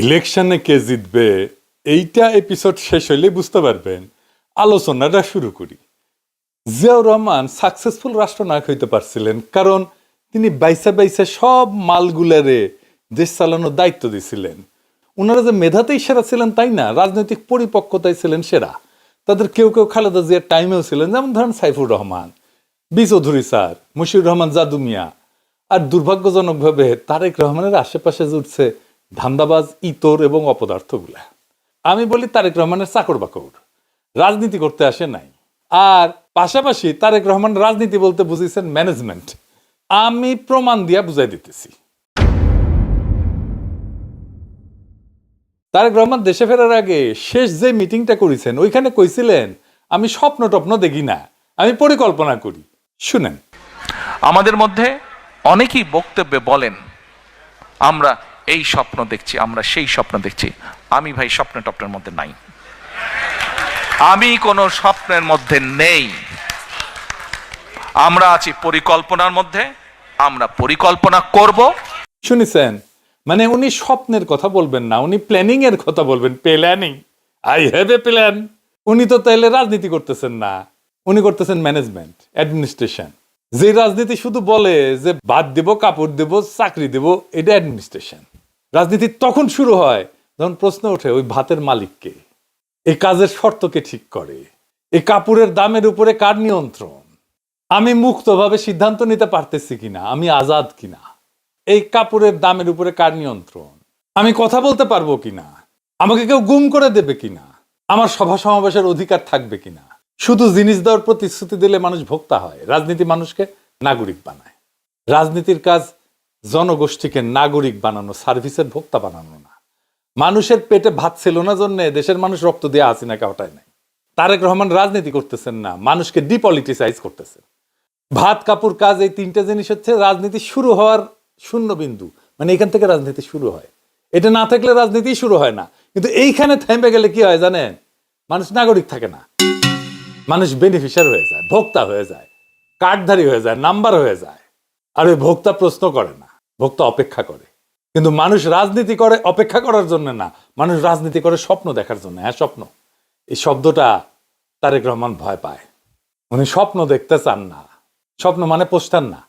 ইলেকশনে কে জিতবে এইটা এপিসোড শেষ হইলে বুঝতে পারবেন। আলোচনাটা শুরু করি। জিয়াউর রহমান সাকসেসফুল রাষ্ট্রনায়ক হইতে পারছিলেন কারণ তিনি বাইসা বাইসা সব মালগুলারে দেশ চালানোর দায়িত্ব দিছিলেন। ওনারা যে মেধাতেই সেরা ছিলেন তাই না, রাজনৈতিক পরিপক্কতায় ছিলেন সেরা। তাদের কেউ কেউ খালেদা জিয়ার টাইমেও ছিলেন, যেমন ধরেন সাইফুর রহমান, বি চৌধুরী স্যার, মুশিউর রহমান জাদু মিয়া। আর দুর্ভাগ্যজনকভাবে তারেক রহমানের আশেপাশে জুটছে ধান্দাবাজ, ইতর এবং অপদার্থগুলা। আমি বলি তারেক রহমানের চাকর বাকর, রাজনীতি করতে আসে নাই। আর পাশাপাশি তারেক রহমান রাজনীতি বলতে বুঝিয়েছেন ম্যানেজমেন্ট। আমি প্রমাণ দিয়া বুঝাই দিতেছি। তারেক রহমান দেশে ফেরার আগে শেষ যে মিটিংটা করেছেন ওইখানে কইছিলেন, আমি স্বপ্ন টপ্ন দেখি না, আমি পরিকল্পনা করি। শুনেন, আমাদের মধ্যে অনেকেই বক্তব্যে বলেন আমরা এই স্বপ্ন দেখছি, আমরা সেই স্বপ্ন দেখছি। আমি ভাই স্বপ্ন টপ্নের মধ্যে নাই, আমি কোনো স্বপ্নের মধ্যে নেই। আমরা আছি পরিকল্পনার মধ্যে, আমরা পরিকল্পনা করব। শুনেছেন, মানে উনি স্বপ্নের কথা বলবেন না, উনি প্ল্যানিং এর কথা বলবেন। Planning, I have a plan. উনি তো তাইলে রাজনীতি করতেছেন না, উনি করতেছেন ম্যানেজমেন্ট, অ্যাডমিনিস্ট্রেশন। যে রাজনীতি শুধু বলে যে ভাত দেব, কাপড় দেব, চাকরি দেব, এটা অ্যাডমিনিস্ট্রেশন। রাজনীতি তখন শুরু হয় যখন প্রশ্ন ওঠে ওই ভাতের মালিককে, এই কাজের শর্তকে ঠিক করে, এই কাপড়ের দামের উপরে কার নিয়ন্ত্রণ, আমি মুক্তভাবে সিদ্ধান্ত নিতে পারতেছি কিনা, আমি আজাদ কিনা, এই কাপড়ের দামের উপরে কার নিয়ন্ত্রণ, আমি কথা বলতে পারবো কিনা, আমাকে কেউ গুম করে দেবে কিনা, আমার সভা সমাবেশের অধিকার থাকবে কিনা। শুধু জিনিস দেওয়ার প্রতিশ্রুতি দিলে মানুষ ভোক্তা হয়, রাজনীতি মানুষকে নাগরিক বানায়। রাজনীতির কাজ জনগোষ্ঠীকে নাগরিক বানানো, সার্ভিসের ভোক্তা বানানো না। মানুষের পেটে ভাত ছিল না জন্য দেশের মানুষ রক্ত দিয়ে হাসিনাকে হটায় নাই। তারেক রহমান রাজনীতি করতেছেন না, মানুষকে ডিপলিটিসাইজ করতেছেন। ভাত কাপড় কাজ, এই তিনটা জিনিস হচ্ছে রাজনীতি শুরু হওয়ার শূন্য বিন্দু। মানে এখান থেকে রাজনীতি শুরু হয়, এটা না থাকলে রাজনীতি শুরু হয় না। কিন্তু এইখানে থেমে গেলে কি হয় জানেন, মানুষ নাগরিক থাকে না, মানুষ বেনিফিশিয়ার হয়ে যায়, ভোক্তা হয়ে যায়, কার্ডধারী হয়ে যায়, নাম্বার হয়ে যায়। আর ওই ভোক্তা প্রশ্ন করে না, ভোক্তা অপেক্ষা করে। কিন্তু মানুষ রাজনীতি করে অপেক্ষা করার জন্য না, মানুষ রাজনীতি করে স্বপ্ন দেখার জন্য। হ্যাঁ, স্বপ্ন, এই শব্দটা তারেক রহমান ভয় পায়। উনি স্বপ্ন দেখতে চান না। স্বপ্ন মানে পোস্টার না,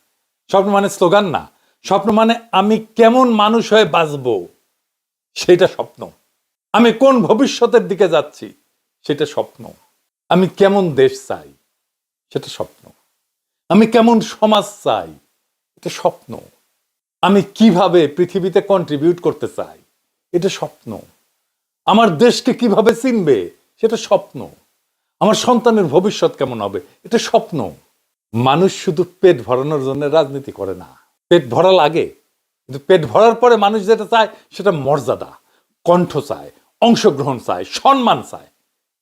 স্বপ্ন মানে স্লোগান না, স্বপ্ন মানে আমি কেমন মানুষ হয়ে বাঁচবো সেটা স্বপ্ন। আমি কোন ভবিষ্যতের দিকে যাচ্ছি সেটা স্বপ্ন। আমি কেমন দেশ চাই সেটা স্বপ্ন। আমি কেমন সমাজ চাই এটা স্বপ্ন। আমি কিভাবে পৃথিবীতে কন্ট্রিবিউট করতে চাই এটা স্বপ্ন। আমার দেশকে কিভাবে চিনবে সেটা স্বপ্ন। আমার সন্তানের ভবিষ্যৎ কেমন হবে এটা স্বপ্ন। মানুষ শুধু পেট ভরানোর জন্য রাজনীতি করে না। পেট ভরা লাগে, কিন্তু পেট ভরার পরে মানুষ যেটা চায় সেটা মর্যাদা, কণ্ঠ চায়, অংশগ্রহণ চায়, সম্মান চায়।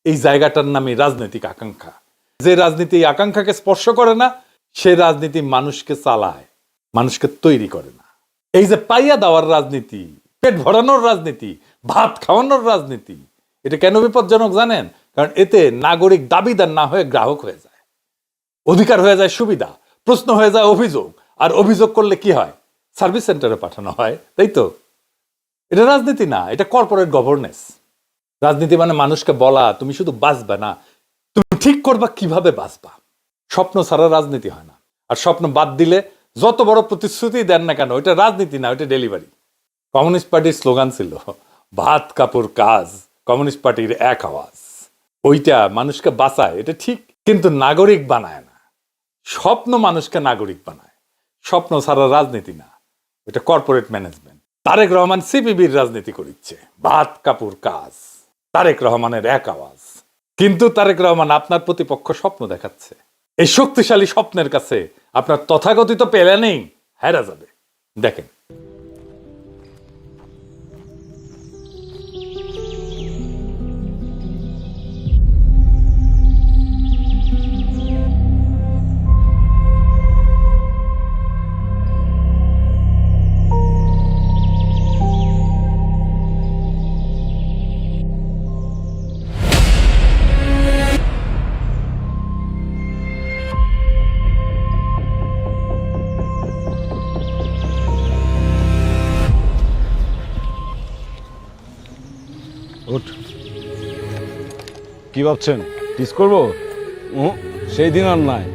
এই জায়গাটার নামে রাজনৈতিক আকাঙ্ক্ষা। যে রাজনীতি এই আকাঙ্ক্ষাকে স্পর্শ করে না সে রাজনীতি মানুষকে চালায়, মানুষকে তৈরি করে না। এই যে পাইয়া দেওয়ার রাজনীতি, পেট ভরানোর রাজনীতি, ভাত খাওয়ানোর রাজনীতি, এটা কেন বিপজ্জনক জানেন? কারণ এতে নাগরিক দাবিদার না হয়ে গ্রাহক হয়ে যায়, অধিকার হয়ে যায় সুবিধা, প্রশ্ন হয়ে যায় অভিযোগ। আর অভিযোগ করলে কি হয়? সার্ভিস সেন্টারে পাঠানো হয়, তাই তো? এটা রাজনীতি না, এটা কর্পোরেট গভর্নেন্স। রাজনীতি মানে মানুষকে বলা তুমি শুধু বাঁচবে না, তুমি ঠিক করবা কিভাবে বাঁচবা। স্বপ্ন ছাড়া রাজনীতি হয় না। আর স্বপ্ন বাদ দিলে যত বড় প্রতিশ্রুতি দেন না কেন, এটা রাজনীতি না, এটা ডেলিভারি। কমিউনিস্ট পার্টির স্লোগান ছিল ভাত কাপড় কাজ, কমিউনিস্ট পার্টির এক আওয়াজ। ওইটা মানুষকে বাঁচায়, এটা ঠিক, কিন্তু নাগরিক বানায় না। স্বপ্ন মানুষকে নাগরিক বানায়, স্বপ্ন ছাড়া রাজনীতি না, এটা কর্পোরেট ম্যানেজমেন্ট। তারেক রহমান সিপিবির রাজনীতি করিচ্ছে, ভাত কাপড় কাজ, তারেক রহমানের এক আওয়াজ। কিন্তু তারেক রহমান আপনার প্রতিপক্ষ স্বপ্ন দেখাচ্ছে। এই শক্তিশালী স্বপ্নের কাছে আপনার তথাকথিত প্ল্যানিং হেরা যাবে। দেখেন, কি ভাবছেন টিস করবো? সেই দিন আর নাই।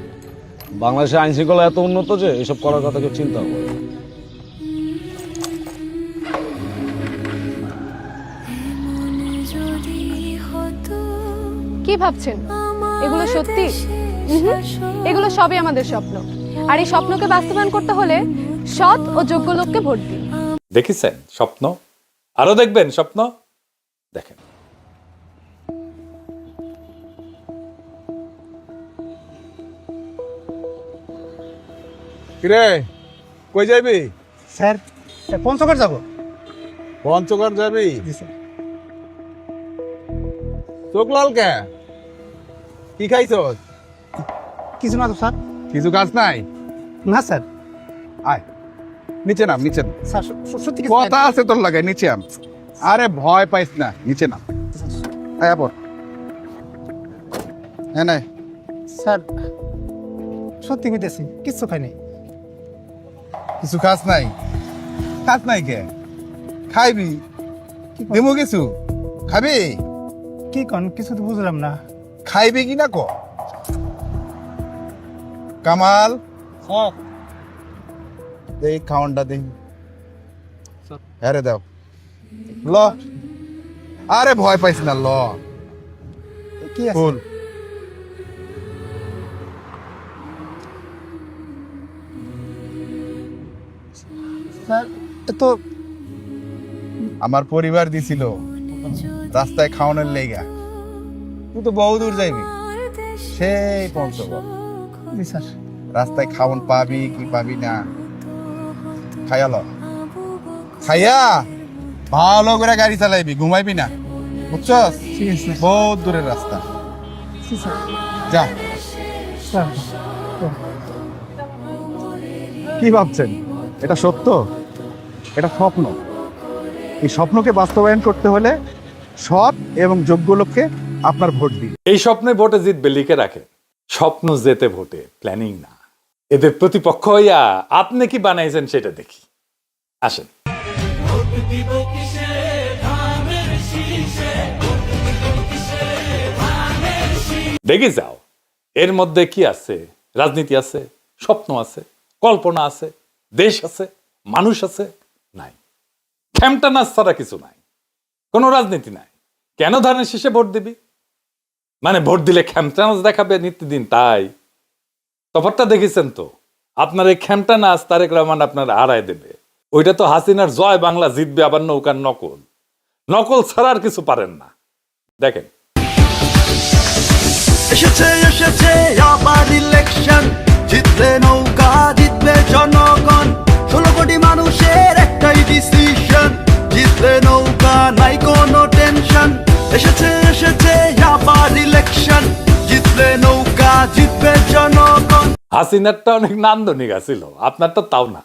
বাংলাদেশের আইন শৃঙ্খলা এত উন্নত যে এসব করার কথা কেউ চিন্তা করে। কি ভাবছেন এগুলো সত্যি? এগুলো সবই আমাদের স্বপ্ন, আর এই স্বপ্নকে বাস্তবায়ন করতে হলে সৎ ও যোগ্য লোককে ভোট দিন। দেখেছেন স্বপ্ন? আরো দেখবেন স্বপ্ন? দেখেন। কিরে কই যাবি? স্যার পঞ্চগড় যাব। পঞ্চগড় যাবি? জি স্যার। চোখ লাল কে? কি খাইছ? কিছু না তো স্যার। কিছু কাজ নাই? না স্যার। আয় নিচে নাম, নিচে নাম। স্যার সত্যি কিছু কথা আছে তোর লাগে, নিচে আম। আরে ভয় পাইস না, নিচে নাম। আয় আপর। হ্যাঁ নাই স্যার সত্যি কইতেছি কিচ্ছু খাই নাই। কিছু কাজ নাই? কাজ নাই কে? খাইবি? দিমু কিছু খাবি? কি কন কিছু তো বুঝলাম না। খাইবি কি না ক? কামাল স্যার দেই খাওয়ানটা দেই। আরে দাও ল। আরে ভয় পাইস না, ল। কি আছে? ফুল স্যার তো আমার পরিবার দিছিল রাস্তায় খাওয়ানোর লেগা। তুই তো বহু দূর যাইবি, সেই পঞ্চগড়। জি স্যার। রাস্তায় খাওয়ান পাবি কি পাবি না খাইয়া ল। খাইয়া ভালো করে গাড়ি চালাইবি, ঘুমাইবি না, বুঝছস? ঠিক আছে স্যার। বহুত দূরের রাস্তা। জি স্যার। যা। স্যার কি ভাবছেন এটা সত্য? এটা স্বপ্ন। এই স্বপ্নকে বাস্তবায়ন করতে হলে সৎ এবং যোগ্য লোককে আপনার ভোট দিন। এই স্বপ্নে ভোটে জিতবে লিখে রাখে। স্বপ্ন জেতে ভোটে, প্ল্যানিং না। এদের প্রতিপক্ষ হইয়া আপনি কি বানাইছেন সেটা দেখি। আসেন। দেখি যাও এর মধ্যে কি আছে? রাজনীতি আছে, স্বপ্ন আছে, কল্পনা আছে, দেশ আছে, মানুষ আছে? নাই। খেমটা নাচ ছাড়া কিছু নাই, কোনো রাজনীতি নাই। কেন ধানের শেষে ভোট দিবি? মানে ভোট দিলে খেমটা নাচ দেখাবে নিত্যদিন, তাই? তফাৎটা দেখেছেন তো? আপনার এই খেমটা নাচ তারেক রহমান আপনার হারায় দেবে। ওইটা তো হাসিনার জয় বাংলা জিতবে, আবার নৌকার নকল। নকল ছাড়া আর কিছু পারেন না। দেখেন। এসেছে এসেছে আবার ইলেকশন, জিতবে নৌকা জিতবে জনগণ। 16 কোটি মানুষের একটাই ডিসিশন, জিতবে নৌকা নাই কোনো টেনশন। এসেছে এসেছে আবার ইলেকশন, জিতবে নৌকা জিতবে জনগণ। হাসিনারটা অনেক নান্দনিক আছিল, আপনারটা তাও না।